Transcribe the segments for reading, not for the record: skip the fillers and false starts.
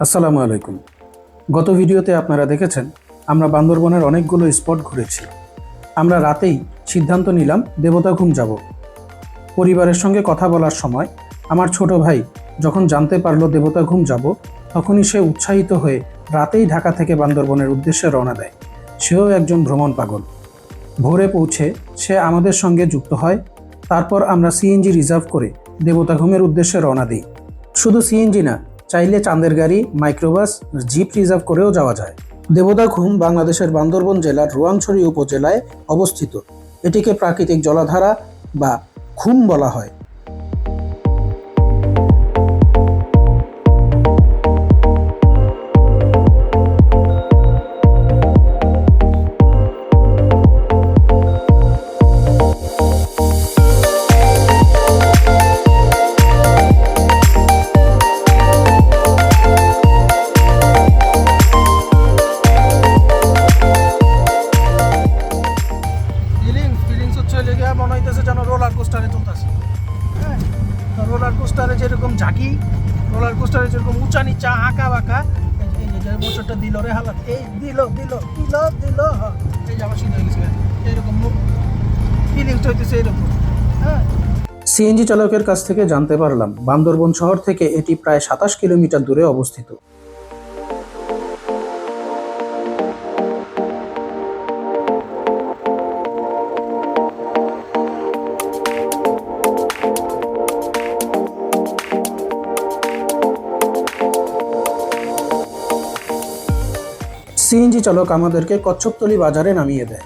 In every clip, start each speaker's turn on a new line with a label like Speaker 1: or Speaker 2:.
Speaker 1: আসসালামু আলাইকুম। গত ভিডিওতে আপনারা দেখেছেন আমরা বান্দরবনের অনেকগুলো স্পট ঘুরেছি। আমরা রাতেই সিদ্ধান্ত নিলাম দেবতাঘুম যাব। পরিবারের সঙ্গে কথা বলার সময় আমার ছোট ভাই যখন জানতে পারলো দেবতাঘুম যাব, তখনই সে উৎসাহিত হয়ে রাতেই ঢাকা থেকে বান্দরবনের উদ্দেশ্যে রওনা দেয়। সেও একজন ভ্রমণ পাগল। ভোরে পৌঁছে সে আমাদের সঙ্গে যুক্ত হয়। তারপর আমরা সিএনজি রিজার্ভ করে দেবতাঘুমের উদ্দেশ্যে রওনা দিই। শুধু সিএনজি না, চাইলে চাঁদের গাড়ি, মাইক্রোবাস, জিপ রিজার্ভ করেও যাওয়া যায়। দেবতাঘুম বাংলাদেশের বান্দরবন জেলার রোয়াংছড়ি উপজেলায় অবস্থিত। এটিকে প্রাকৃতিক জলাধারা বা ঘুম বলা হয়। মনে হইতেছে যেন রোলার কোস্টারে চলতেছে। হ্যাঁ, রোলার কোস্টারে যেরকম ঝাঁকি, রোলার কোস্টারে যেরকম উঁচা নিচা আঁকা বাঁকা, এই যে মোটরটা দিল রে হালাত, এই দিল দিল দিল দিল, এই যে আমার সিদ্ধ হয়ে গেছে, এইরকম ফিলিংস হইতেছে এরকম। হ্যাঁ, সিএনজি চালকের কাছ থেকে জানতে পারলাম বান্দরবন শহর থেকে এটি প্রায় 27 কিলোমিটার দূরে অবস্থিত। সিএনজি চালক আমাদেরকে কচ্ছপতলী বাজারে নামিয়ে দেয়।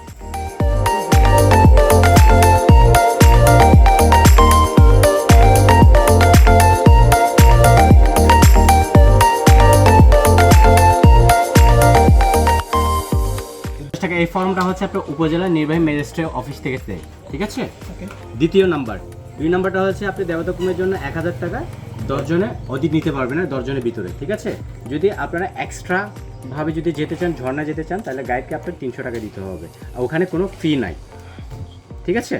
Speaker 2: এই ফর্মটা হচ্ছে আপনার উপজেলা নির্বাহী ম্যাজিস্ট্রেট অফিস থেকে দেয়, ঠিক আছে। দ্বিতীয় নাম্বার, 2 নাম্বারটা হচ্ছে আপনি দেবতাঘুমের জন্য 1000 টাকা 10 জনে অধিক নিতে পারবেন না, 10 জনের ভিতরে, ঠিক আছে। যদি আপনারা এক্সট্রা ভাবে যদি যেতে চান, ঝর্ণা যেতে চান, তাহলে গাইডকে আপনার 300 টাকা দিতে হবে, আর ওখানে কোনো ফি নাই, ঠিক আছে।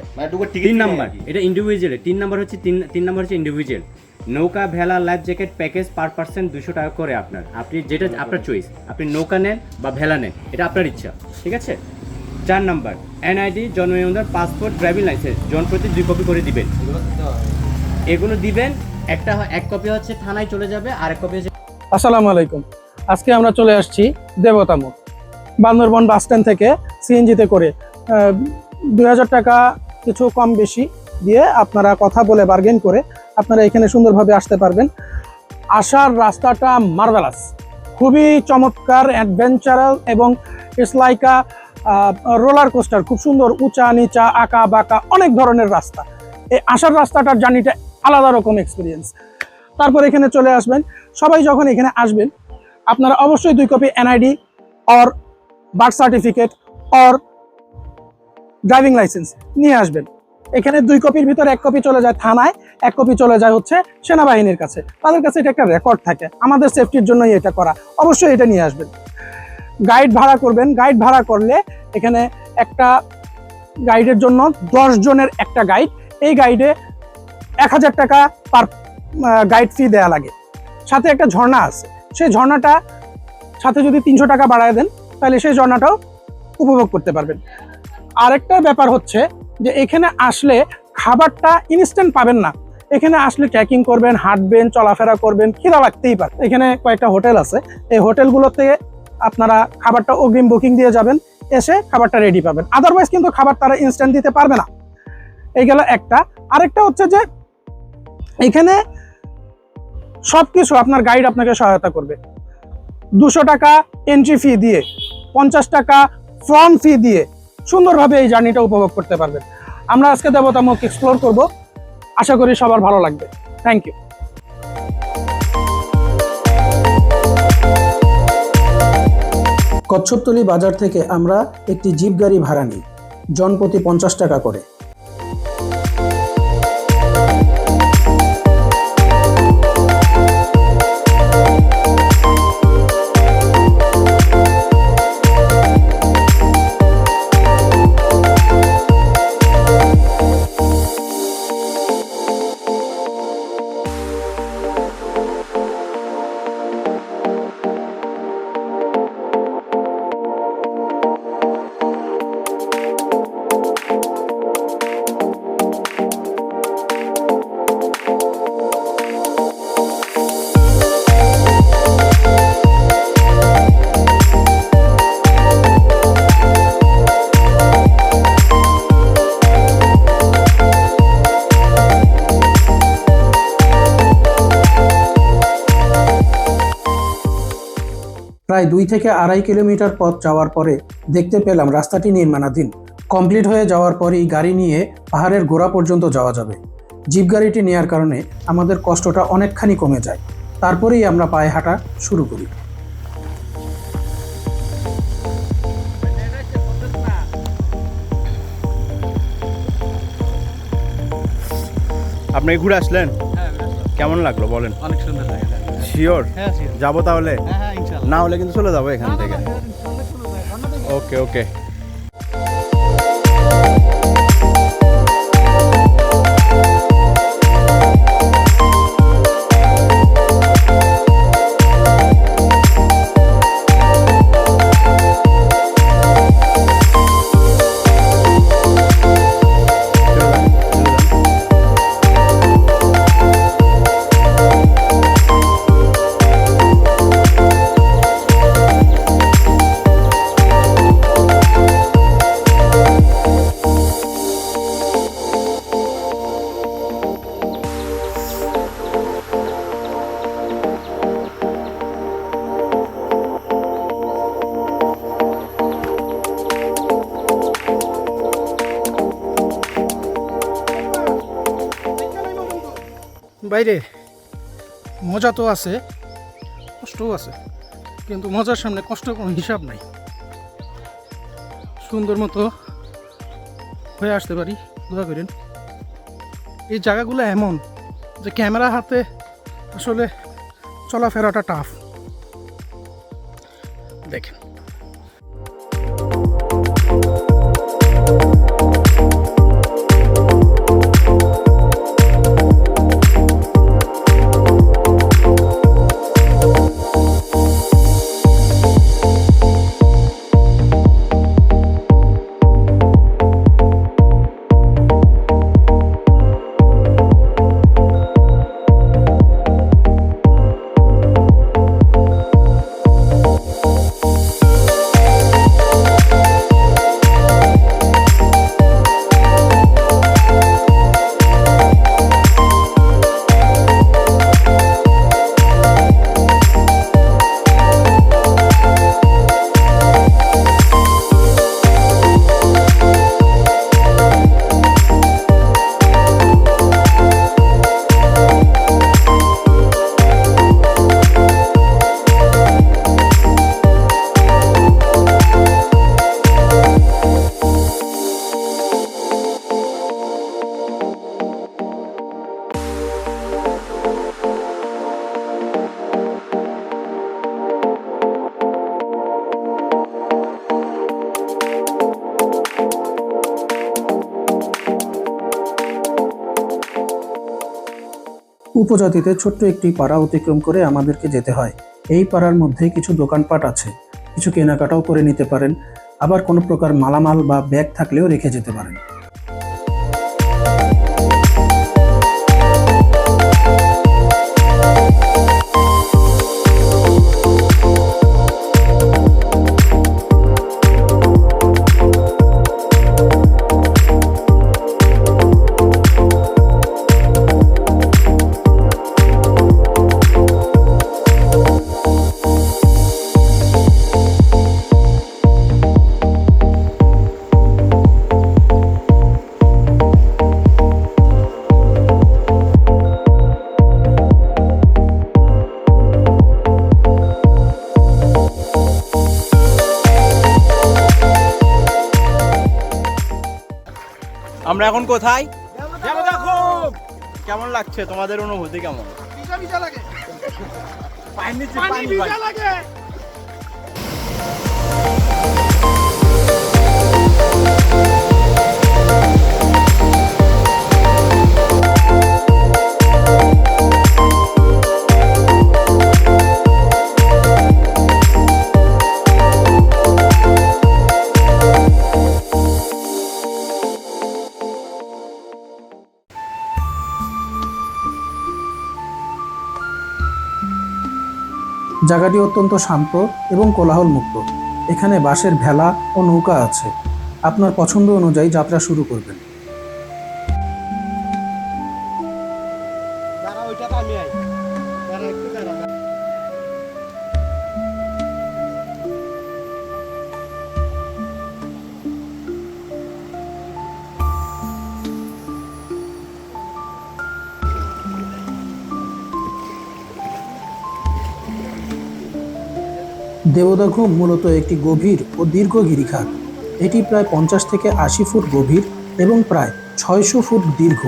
Speaker 2: 3 নাম্বার এটা ইন্ডিভিজুয়াল। 3 নাম্বার হচ্ছে 3 নাম্বার হচ্ছে ইন্ডিভিজুয়াল। নৌকা, ভেলা, life jacket package per person 200 টাকা করে আপনার, আপনি যেটা আপনার চয়েস, আপনি নৌকা নেন বা ভেলা নেন, এটা আপনার ইচ্ছা, ঠিক আছে। 4 নাম্বার এনআইডি, জন্ম নিবন্ধন, পাসপোর্ট, ড্রাইভিং লাইসেন্স জনপ্রতি 2 কপি করে দিবেন। এগুলো দিবেন, এক কপি হচ্ছে থানায় চলে যাবে, আর এক কপি হচ্ছে।
Speaker 1: আসসালামু আলাইকুম। আজকে আমরা চলে আসছি দেবতামুখ। বান্দরবন বাস স্ট্যান্ড থেকে সিএনজিতে করে 2000 টাকা কিছু কম বেশি দিয়ে আপনারা কথা বলে বার্গেন করে আপনারা এখানে সুন্দরভাবে আসতে পারবেন। আসার রাস্তাটা মার্ভেলাস, খুবই চমৎকার, অ্যাডভেঞ্চারাল এবং it's like a roller coaster. খুব সুন্দর, উঁচা নিচা আঁকা বাঁকা অনেক ধরনের রাস্তা। এই আসার রাস্তাটার জার্নিটা আলাদা রকম এক্সপিরিয়েন্স। তারপর এখানে চলে আসবেন। সবাই যখন এখানে আসবেন আপনারা অবশ্যই 2 copy NID or birth certificate or driving licence নিয়ে আসবেন। এখানে 2 কপির ভিতর 1 কপি চলে যায় থানায়, 1 কপি চলে যায় হচ্ছে সেনাবাহিনীর কাছে। তাদের কাছে এটা একটা রেকর্ড থাকে, আমাদের সেফটির জন্যই এটা করা। অবশ্যই এটা নিয়ে আসবেন। গাইড ভাড়া করবেন। গাইড ভাড়া করলে এখানে একটা গাইডের জন্য 10 জনের একটা গাইড, এই গাইডে 1000 টাকা পার গাইড ফি দেয়া লাগে। সাথে একটা ঝর্ণা আছে, সেই ঝর্ণাটা সাথে যদি 300 টাকা বাড়ায় দেন তাহলে সেই ঝর্ণাটাও উপভোগ করতে পারবেন। আরেকটা ব্যাপার হচ্ছে যে এখানে আসলে খাবারটা ইনস্ট্যান্ট পাবেন না। এখানে আসলে ট্রেকিং করবেন, হাঁটবেন, চলাফেরা করবেন, খিদা লাগতেই পারে। এখানে কয়েকটা হোটেল আছে, এই হোটেলগুলোতে আপনারা খাবারটা অগ্রিম বুকিং দিয়ে যাবেন, এসে খাবারটা রেডি পাবেন। আদারওয়াইজ কিন্তু খাবার তারা ইনস্ট্যান্ট দিতে পারবে না। এই গেল একটা। আরেকটা হচ্ছে যে এখানে সবকিছু আপনার গাইড আপনাকে সহায়তা করবে। 200 টাকা এন্ট্রি ফি দিয়ে, 50 টাকা ফ্রন্ট ফি দিয়ে সুন্দরভাবে এই জার্নিটা উপভোগ করতে পারবেন। আমরা আজকে দেবতামুখ এক্সপ্লোর করব, আশা করি সবার ভালো লাগবে। Thank you. কচ্ছপতলী বাজার থেকে আমরা একটি জিপ গাড়ি ভাড়া নিই, জনপ্রতি 50 টাকা করে। প্রায় 2 থেকে 2.5 কিলোমিটার পথ যাওয়ার পরে দেখতে পেলাম রাস্তাটি নির্মাণাধীন। কমপ্লিট হয়ে যাওয়ার পরেই গাড়ি নিয়ে পাহাড়ের গোড়া পর্যন্ত যাওয়া যাবে। জিপ গাড়িটি নেওয়ার কারণে আমাদের কষ্টটা অনেকখানি কমে যায়। তারপরেই আমরা পায়ে হাঁটা শুরু করি।
Speaker 3: আপনি ঘুরে আসলেন, কেমন লাগলো বলেন?
Speaker 4: অনেক সুন্দর লাগে।
Speaker 3: শিওর
Speaker 4: হ্যাঁ
Speaker 3: যাবো তাহলে?
Speaker 4: হ্যাঁ ইনশাআল্লাহ।
Speaker 3: না হলে কিন্তু চলে যাবো এখান থেকে। ওকে ওকে।
Speaker 1: বাইরে মজা তো আছে, কষ্টও আছে, কিন্তু মজার সামনে কষ্ট কোনো হিসাব নাই। সুন্দর মতো হয়ে আসতে পারি, দোয়া করেন। এই জায়গাগুলো এমন যে ক্যামেরা হাতে আসলে চলাফেরাটা টাফ। দেখেন উপজাতিতে ছোট্ট একটি পাড়া অতিক্রম করে আমাদেরকে যেতে হয়। এই পাড়ার মধ্যে কিছু দোকানপাট আছে, কিছু কেনাকাটাও করে নিতে পারেন, আবার কোনো প্রকার মালামাল বা ব্যাগ থাকলেও রেখে যেতে পারেন।
Speaker 3: আমরা এখন কোথায়? কেমন লাগছে তোমাদের অনুভূতি কেমন?
Speaker 1: জায়গাটি অত্যন্ত শান্ত এবং কোলাহল মুক্ত। এখানে বাঁশের ভেলা ও নৌকা আছে। আপনার পছন্দ অনুযায়ী যাত্রা শুরু করবেন। দেবদা ঘুম মূলত একটি গভীর ও দীর্ঘ গিরিখাত। এটি প্রায় 50 থেকে 80 ফুট গভীর এবং প্রায় 600 ফুট দীর্ঘ।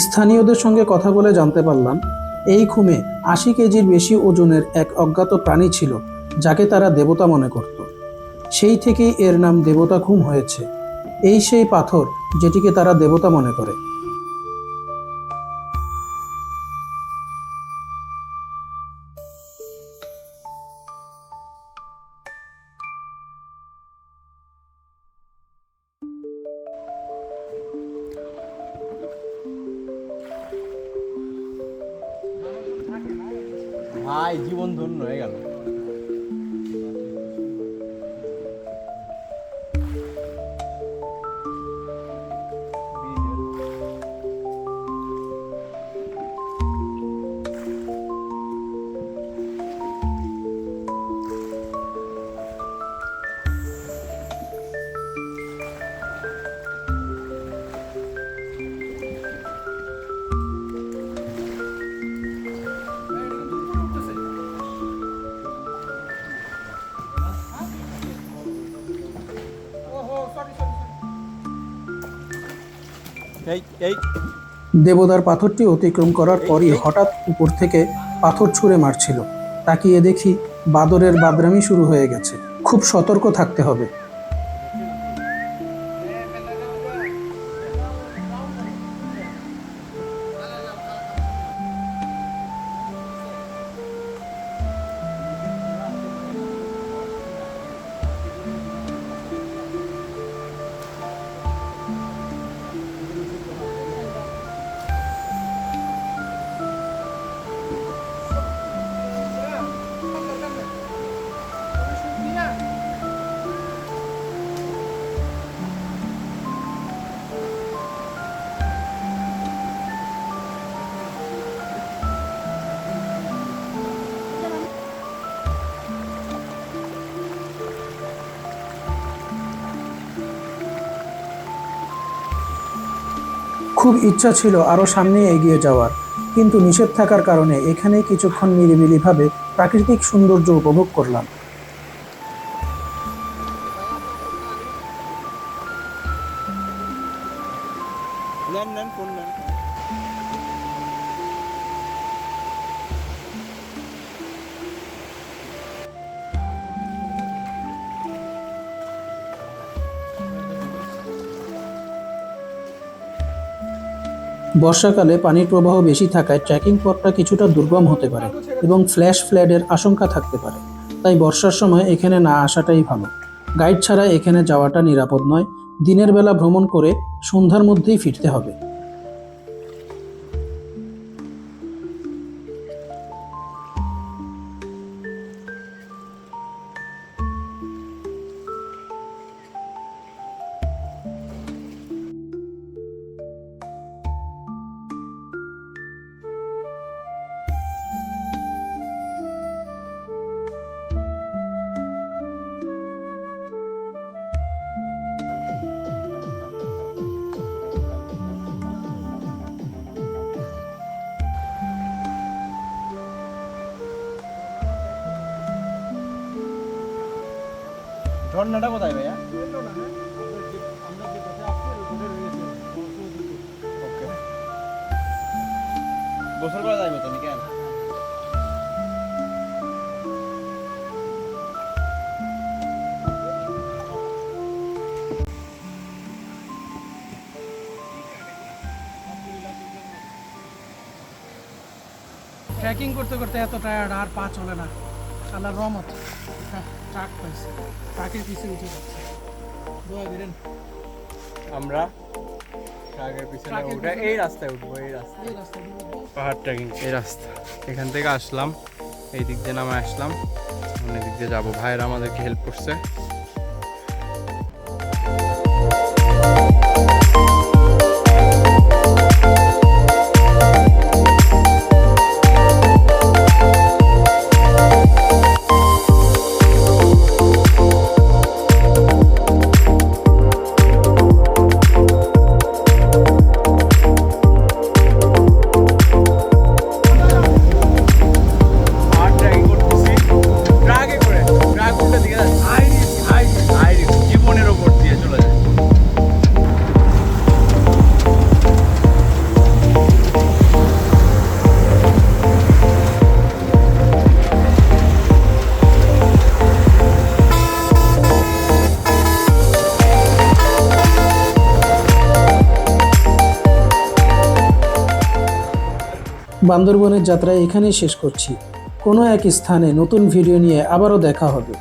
Speaker 1: স্থানীয়দের সঙ্গে কথা বলে জানতে পারলাম, এই খুমে 80 কেজির বেশি ওজনের এক অজ্ঞাত প্রাণী ছিল, যাকে তারা দেবতা মনে করত। সেই থেকেই এর নাম দেবতা খুম হয়েছে। এই সেই পাথর যেটিকে তারা দেবতা মনে করে।
Speaker 3: ভাই জীবন ধন্য হয়ে গেল। এই
Speaker 1: দেবদার পাথরটি অতিক্রম করার পরই হঠাৎ উপর থেকে পাথর ছুঁড়ে মারছিল। তাকিয়ে দেখি বাদরের বাদরামি শুরু হয়ে গেছে। খুব সতর্ক থাকতে হবে। খুব ইচ্ছা ছিল আরও সামনে এগিয়ে যাওয়ার, কিন্তু নিষেধ থাকার কারণে এখানেই কিছুক্ষণ নিরিবিলিভাবে প্রাকৃতিক সৌন্দর্য উপভোগ করলাম।
Speaker 3: নেন কোন নেন।
Speaker 1: বর্ষাকালে পানির প্রবাহ বেশি থাকায় ট্রেকিং পথটা কিছুটা দুর্গম হতে পারে এবং ফ্ল্যাশ ফ্লাডের আশঙ্কা থাকতে পারে। তাই বর্ষার সময় এখানে না আসাটাই ভালো। গাইড ছাড়া এখানে যাওয়াটা নিরাপদ নয়। দিনের বেলা ভ্রমণ করে সন্ধ্যার মধ্যেই ফিরতে হবে।
Speaker 3: ঝর্ণাটা কোথায় ভাইয়া? ওকে, গোসল করা যাবে তো কেন?
Speaker 1: ট্রেকিং করতে করতে এত টায়ার্ড আর পা চলে না। আল্লাহর রহমত ট্রাক পাইছে, ট্রাকের পিছনে উঠে যাচ্ছে। দোয়া করেন।
Speaker 3: আমরা ট্রাকের পিছনে
Speaker 1: ট্রাকের
Speaker 3: উঠে
Speaker 1: পিছনে-
Speaker 3: এই রাস্তায় উঠবো, এই রাস্তা
Speaker 1: এই রাস্তা দিয়ে উঠবো।
Speaker 3: পাহাড় ট্রেকিং এই রাস্তা। এখান থেকে আসলাম, এই দিক দিয়ে নামে আসলাম, অন্য দিক দিয়ে যাবো। ভাইয়েরা আমাদেরকে হেল্প করছে। আর ট্রেকিং করতেছি ট্রাকে করে, ট্রাক উল্টা দিকে যাচ্ছে, আইরিশ জীবনের ওপর দিয়ে চলে যায়।
Speaker 1: বান্দরবনের যাত্রা এখানেই শেষ করছি। কোনো এক স্থানে নতুন ভিডিও নিয়ে আবারও দেখা হবে।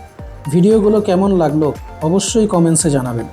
Speaker 1: ভিডিওগুলো কেমন লাগলো অবশ্যই কমেন্টসে জানাবেন।